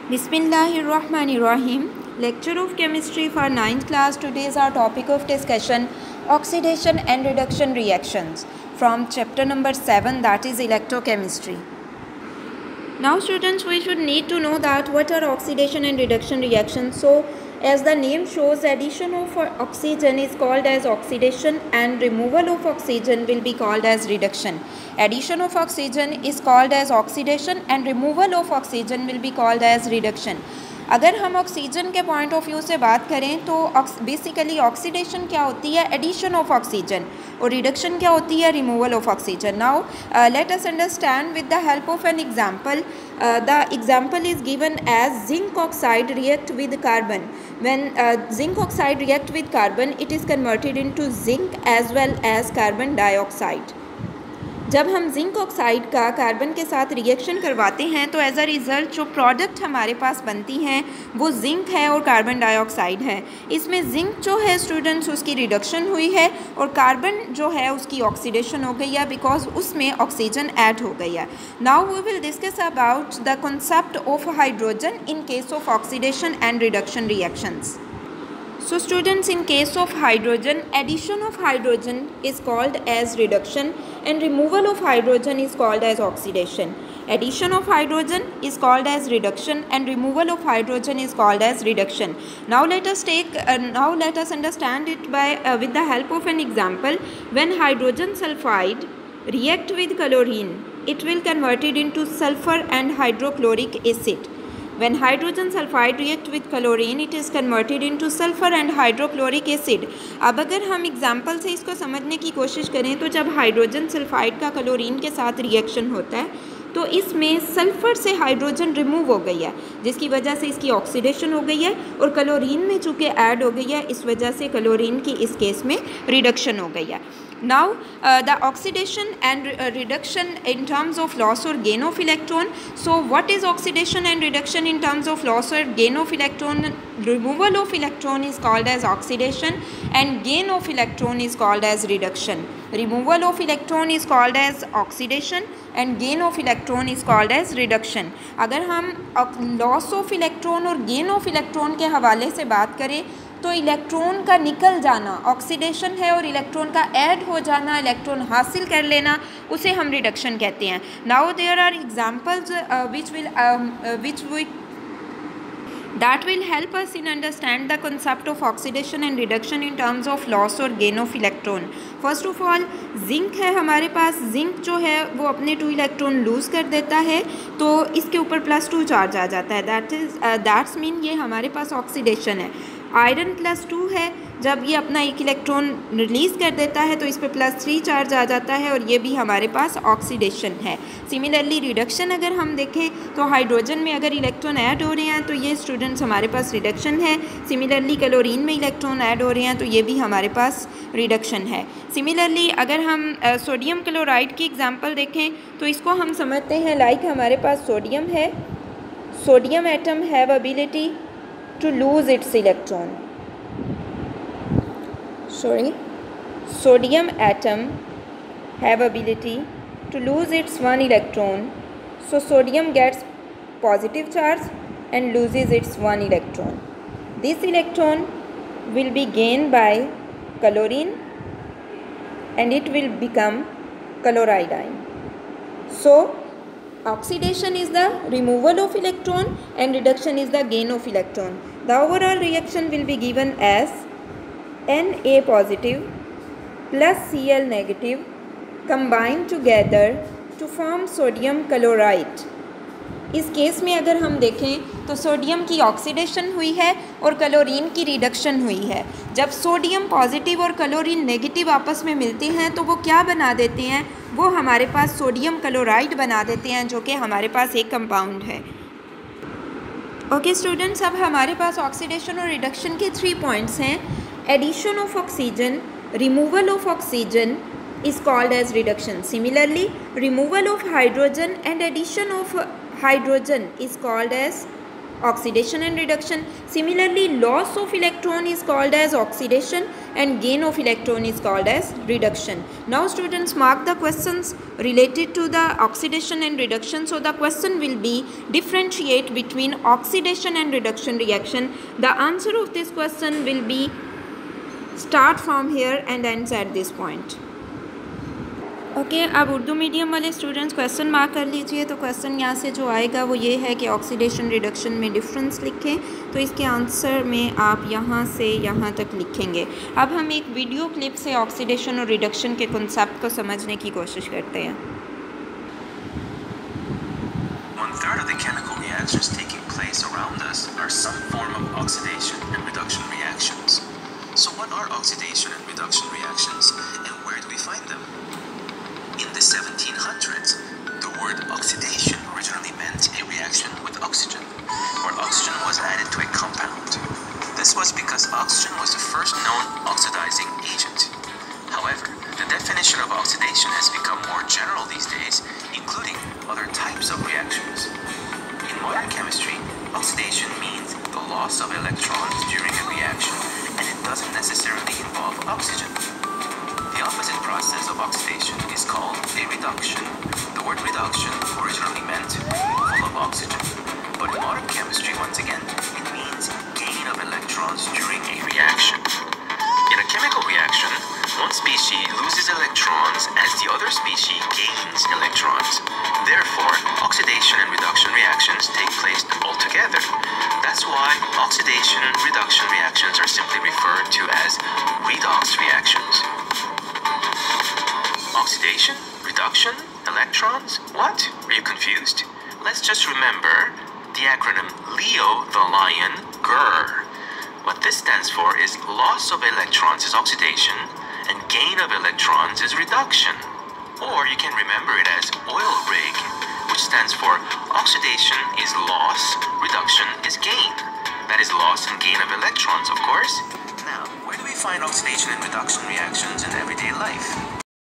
Bismillahirrahmanirrahim. Lecture of Chemistry for 9th class. Today is our topic of discussion oxidation and reduction reactions from chapter number 7, that is electrochemistry. Now students, we should need to know that what are oxidation and reduction reactions. So as the name shows, addition of oxygen is called as oxidation and removal of oxygen will be called as reduction. Addition of oxygen is called as oxidation and removal of oxygen will be called as reduction. अगर हम oxygen के point of view से बात करें तो basically oxidation क्या होती है, एडिशन ऑफ ऑक्सीजन, और रिडक्शन क्या होती है, removal of oxygen. Now let us understand with the help of an example. The example is given as zinc oxide react with carbon. When zinc oxide react with carbon, it is converted into zinc as well as carbon dioxide. जब हम zinc oxide का carbon के साथ reaction करवाते हैं तो as a result जो product हमारे पास बनती हैं वो जिंक है और कार्बन डाइऑक्साइड है. इसमें जिंक जो है स्टूडेंट्स उसकी रिडक्शन हुई है और कार्बन जो है उसकी ऑक्सीडेशन हो गई है बिकॉज उसमें ऑक्सीजन ऐड हो गई है. Now we will discuss about the concept of hydrogen in case of oxidation and reduction reactions. So students, in case of hydrogen, addition of hydrogen is called as reduction and removal of hydrogen is called as oxidation. Addition of hydrogen is called as reduction and removal of hydrogen is called as reduction. Now let us understand it by with the help of an example. When hydrogen sulfide react with chlorine, it will convert it into sulfur and hydrochloric acid. When hydrogen sulfide react with chlorine, it is converted into sulfur and hydrochloric acid. अब अगर हम example से इसको समझने की कोशिश करें तो जब हाइड्रोजन सल्फाइड का क्लोरीन के साथ रिएक्शन होता है तो इसमें सल्फ़र से हाइड्रोजन रिमूव हो गई है जिसकी वजह से इसकी ऑक्सीडेशन हो गई है और क्लोरीन में चूँकि ऐड हो गई है इस वजह से क्लोरीन की इस केस में रिडक्शन हो गई है. Now the oxidation and reduction in terms of loss or gain of electron. So what is oxidation and reduction in terms of loss or gain of electron? Removal of electron is called as oxidation and gain of electron is called as reduction. Removal of electron is called as oxidation and gain of electron is called as reduction. अगर हम loss of electron और gain of electron के हवाले से बात करें तो electron का निकल जाना ऑक्सीडेशन है और इलेक्ट्रॉन का ऐड हो जाना, इलेक्ट्रॉन हासिल कर लेना, उसे हम रिडक्शन कहते हैं. Now there are examples that will help us in understand the concept of oxidation and reduction in terms of loss or gain of electron. First of all, zinc है हमारे पास. जिंक जो है वो अपने 2 इलेक्ट्रॉन लूज़ कर देता है तो इसके ऊपर +2 चार्ज आ जाता है. दैट्स मीन ये हमारे पास ऑक्सीडेशन है. आयरन +2 है, जब ये अपना 1 इलेक्ट्रॉन रिलीज़ कर देता है तो इस पर +3 चार्ज आ जाता है और ये भी हमारे पास ऑक्सीडेशन है. सिमिलरली रिडक्शन अगर हम देखें तो हाइड्रोजन में अगर इलेक्ट्रॉन ऐड हो रहे हैं तो ये स्टूडेंट्स हमारे पास रिडक्शन है. सिमिलरली क्लोरीन में इलेक्ट्रॉन ऐड हो रहे हैं तो ये भी हमारे पास रिडक्शन है. सिमिलरली अगर हम सोडियम क्लोराइड की एग्जांपल देखें तो इसको हम समझते हैं लाइक हमारे पास सोडियम है. Sodium atom have ability to lose its electron. Sodium atom have ability to lose its 1 electron. So sodium gets positive charge and loses its 1 electron. This electron will be gained by chlorine and it will become chloride. So oxidation is the removal of electron and reduction is the gain of electron. The overall reaction will be given as Na positive plus Cl negative combined together to form sodium chloride. इस case में अगर हम देखें तो sodium की oxidation हुई है और क्लोरीन की रिडक्शन हुई है. जब सोडियम पॉजिटिव और क्लोरीन नेगेटिव आपस में मिलते हैं तो वो क्या बना देते हैं, वो हमारे पास सोडियम क्लोराइड बना देते हैं जो कि हमारे पास एक कंपाउंड है. ओके स्टूडेंट्स, अब हमारे पास ऑक्सीडेशन और रिडक्शन के 3 पॉइंट्स हैं. Addition of oxygen, removal of oxygen is called as reduction. Similarly, removal of hydrogen and addition of hydrogen is called as oxidation and reduction. Similarly, loss of electron is called as oxidation and gain of electron is called as reduction. Now students, mark the questions related to the oxidation and reduction. So the question will be differentiate between oxidation and reduction reaction. The answer of this question will be start from here and ends at this point. Okay अब Urdu medium वाले students question mark कर लीजिए। तो question यहाँ से जो आएगा वो ये है कि ऑक्सीडेशन रिडक्शन में डिफरेंस लिखें। तो इसके आंसर में आप यहाँ से यहाँ तक लिखेंगे। अब हम एक वीडियो क्लिप से ऑक्सीडेशन और रिडक्शन के कॉन्सेप्ट को समझने की कोशिश करते हैं। 1/3 of the chemical reactions taking place around us are some form of oxidation and reduction reactions. So what are oxidation and reduction reactions, and where do we find them? In the 1700s, the word oxidation originally meant a reaction with oxygen, where oxygen was added to a compound. This was because oxygen was the first known oxidizing agent. However, the definition of oxidation has become more general these days, including other types of reactions. In modern chemistry, oxidation means the loss of electrons during a reaction, and it doesn't necessarily involve oxygen. The opposite process of oxidation is called a reduction. The word reduction originally meant removal of oxygen, but in modern chemistry, once again, it means gain of electrons during a reaction. In a chemical reaction, one species loses electrons as the other species gains electrons. Therefore, oxidation and reduction reactions take place altogether. That's why oxidation and reduction reactions are simply referred to as redox reactions. Oxidation, reduction, electrons, what? Are you confused? Let's just remember the acronym LEO the lion, GER. What this stands for is loss of electrons is oxidation and gain of electrons is reduction. Or you can remember it as oil rig, which stands for oxidation is loss, reduction is gain. That is loss and gain of electrons, of course. Now, where do we find oxidation and reduction reactions in everyday life?